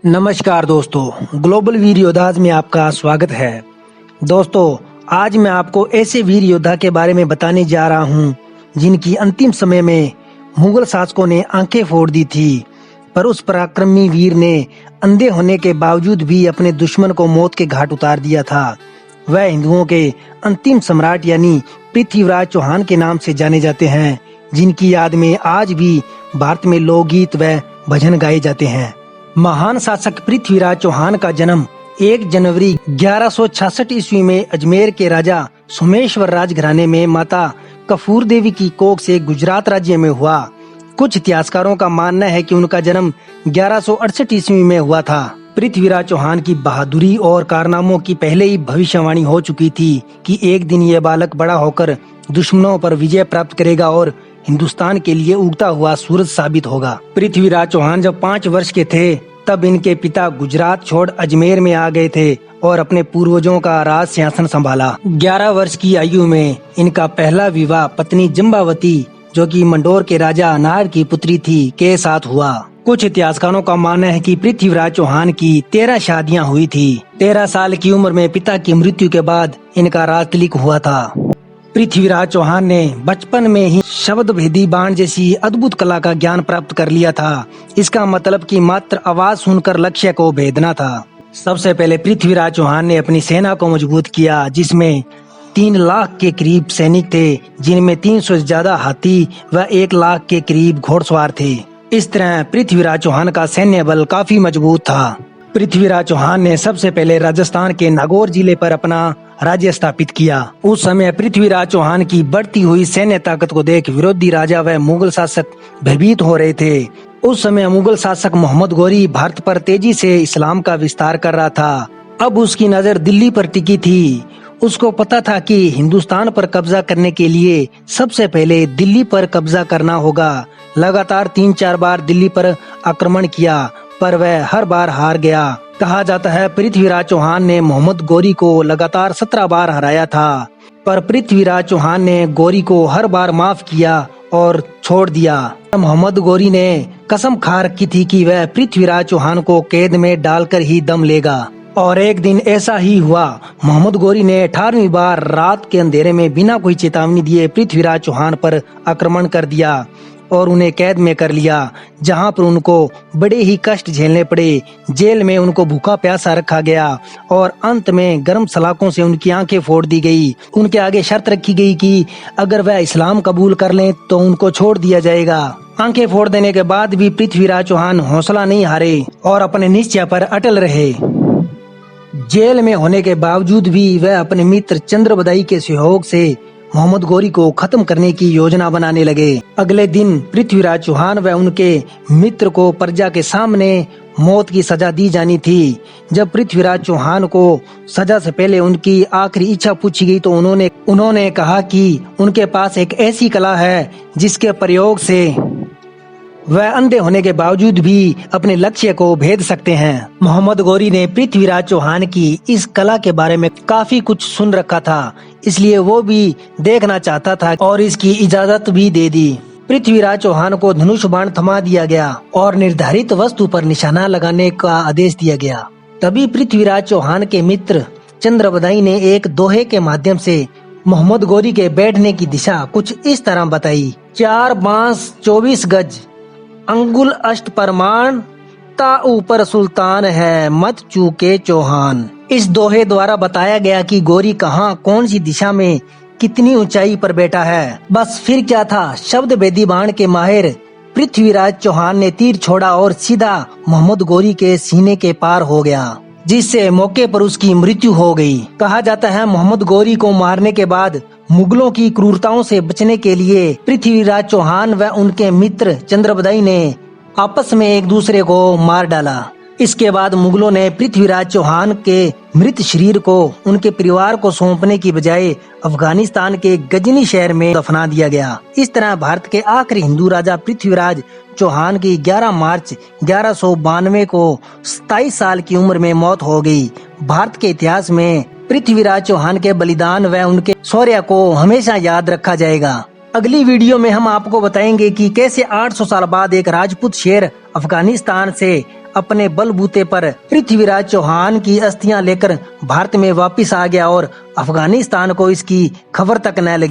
नमस्कार दोस्तों, ग्लोबल वीर योद्धाज में आपका स्वागत है। दोस्तों, आज मैं आपको ऐसे वीर योद्धा के बारे में बताने जा रहा हूं जिनकी अंतिम समय में मुगल शासकों ने आंखें फोड़ दी थी, पर उस पराक्रमी वीर ने अंधे होने के बावजूद भी अपने दुश्मन को मौत के घाट उतार दिया था। वह हिंदुओं के अंतिम सम्राट यानी पृथ्वीराज चौहान के नाम से जाने जाते हैं, जिनकी याद में आज भी भारत में लोकगीत व भजन गाए जाते हैं। महान शासक पृथ्वीराज चौहान का जन्म 1 जनवरी 1166 ईस्वी में अजमेर के राजा सोमेश्वर राजघराने में माता कपूर देवी की कोख से गुजरात राज्य में हुआ। कुछ इतिहासकारों का मानना है कि उनका जन्म 1168 ईस्वी में हुआ था। पृथ्वीराज चौहान की बहादुरी और कारनामों की पहले ही भविष्यवाणी हो चुकी थी कि एक दिन ये बालक बड़ा होकर दुश्मनों पर विजय प्राप्त करेगा और हिंदुस्तान के लिए उगता हुआ सूरज साबित होगा। पृथ्वीराज चौहान जब 5 वर्ष के थे तब इनके पिता गुजरात छोड़ अजमेर में आ गए थे और अपने पूर्वजों का राज सिंहासन संभाला। 11 वर्ष की आयु में इनका पहला विवाह पत्नी जम्बावती, जो कि मंडोर के राजा नाहर की पुत्री थी, के साथ हुआ। कुछ इतिहासकारों का मानना है कि पृथ्वीराज चौहान की 13 शादियां हुई थी। 13 साल की उम्र में पिता की मृत्यु के बाद इनका राजतिलक हुआ था। पृथ्वीराज चौहान ने बचपन में ही शब्द भेदी बाण जैसी अद्भुत कला का ज्ञान प्राप्त कर लिया था। इसका मतलब कि मात्र आवाज सुनकर लक्ष्य को भेदना था। सबसे पहले पृथ्वीराज चौहान ने अपनी सेना को मजबूत किया, जिसमें 3 लाख के करीब सैनिक थे, जिनमें 300 से ज्यादा हाथी व 1 लाख के करीब घोड़सवार थे। इस तरह पृथ्वीराज चौहान का सैन्य बल काफी मजबूत था। पृथ्वीराज चौहान ने सबसे पहले राजस्थान के नागौर जिले पर अपना राज्य स्थापित किया। उस समय पृथ्वीराज चौहान की बढ़ती हुई सैन्य ताकत को देख विरोधी राजा व मुगल शासक भयभीत हो रहे थे। उस समय मुगल शासक मोहम्मद गोरी भारत पर तेजी से इस्लाम का विस्तार कर रहा था। अब उसकी नजर दिल्ली पर टिकी थी। उसको पता था कि हिंदुस्तान पर कब्जा करने के लिए सबसे पहले दिल्ली पर कब्जा करना होगा। लगातार 3-4 बार दिल्ली पर आक्रमण किया, पर वह हर बार हार गया। कहा जाता है पृथ्वीराज चौहान ने मोहम्मद गोरी को लगातार 17 बार हराया था, पर पृथ्वीराज चौहान ने गोरी को हर बार माफ किया और छोड़ दिया। मोहम्मद गोरी ने कसम खा रखी थी कि वह पृथ्वीराज चौहान को कैद में डालकर ही दम लेगा, और एक दिन ऐसा ही हुआ। मोहम्मद गोरी ने 18वीं बार रात के अंधेरे में बिना कोई चेतावनी दिए पृथ्वीराज चौहान पर आक्रमण कर दिया और उन्हें कैद में कर लिया, जहां पर उनको बड़े ही कष्ट झेलने पड़े। जेल में उनको भूखा प्यासा रखा गया और अंत में गर्म सलाखों से उनकी आंखें फोड़ दी गई। उनके आगे शर्त रखी गई कि अगर वह इस्लाम कबूल कर लें तो उनको छोड़ दिया जाएगा। आंखें फोड़ देने के बाद भी पृथ्वीराज चौहान हौसला नहीं हारे और अपने निश्चय पर अटल रहे। जेल में होने के बावजूद भी वह अपने मित्र चंद्रबदाई के सहयोग से मोहम्मद गोरी को खत्म करने की योजना बनाने लगे। अगले दिन पृथ्वीराज चौहान व उनके मित्र को प्रजा के सामने मौत की सजा दी जानी थी। जब पृथ्वीराज चौहान को सजा से पहले उनकी आखिरी इच्छा पूछी गई तो उन्होंने कहा कि उनके पास एक ऐसी कला है जिसके प्रयोग से वह अंधे होने के बावजूद भी अपने लक्ष्य को भेद सकते हैं। मोहम्मद गोरी ने पृथ्वीराज चौहान की इस कला के बारे में काफी कुछ सुन रखा था, इसलिए वो भी देखना चाहता था और इसकी इजाजत भी दे दी। पृथ्वीराज चौहान को धनुष बाण थमा दिया गया और निर्धारित वस्तु पर निशाना लगाने का आदेश दिया गया। तभी पृथ्वीराज चौहान के मित्र चंद्रबदाई ने एक दोहे के माध्यम से मोहम्मद गोरी के बैठने की दिशा कुछ इस तरह बताई। 4 बांस 24 गज, अंगुल अष्ट परमाण, ता ऊपर सुल्तान है, मत चूके चौहान। इस दोहे द्वारा बताया गया कि गोरी कहाँ कौन सी दिशा में कितनी ऊंचाई पर बैठा है। बस फिर क्या था, शब्द भेदी बाण के माहिर पृथ्वीराज चौहान ने तीर छोड़ा और सीधा मोहम्मद गोरी के सीने के पार हो गया, जिससे मौके पर उसकी मृत्यु हो गई। कहा जाता है मोहम्मद गोरी को मारने के बाद मुगलों की क्रूरताओं से बचने के लिए पृथ्वीराज चौहान व उनके मित्र चंद्रबदाई ने आपस में एक दूसरे को मार डाला। इसके बाद मुगलों ने पृथ्वीराज चौहान के मृत शरीर को उनके परिवार को सौंपने की बजाय अफगानिस्तान के गजनी शहर में दफना दिया गया। इस तरह भारत के आखिरी हिंदू राजा पृथ्वीराज चौहान की 11 मार्च 1192 को 27 साल की उम्र में मौत हो गई। भारत के इतिहास में पृथ्वीराज चौहान के बलिदान व उनके शौर्य को हमेशा याद रखा जाएगा। अगली वीडियो में हम आपको बताएंगे कि कैसे 800 साल बाद एक राजपूत शेर अफगानिस्तान से अपने बलबूते पर पृथ्वीराज चौहान की अस्थियां लेकर भारत में वापस आ गया और अफगानिस्तान को इसकी खबर तक न लगी।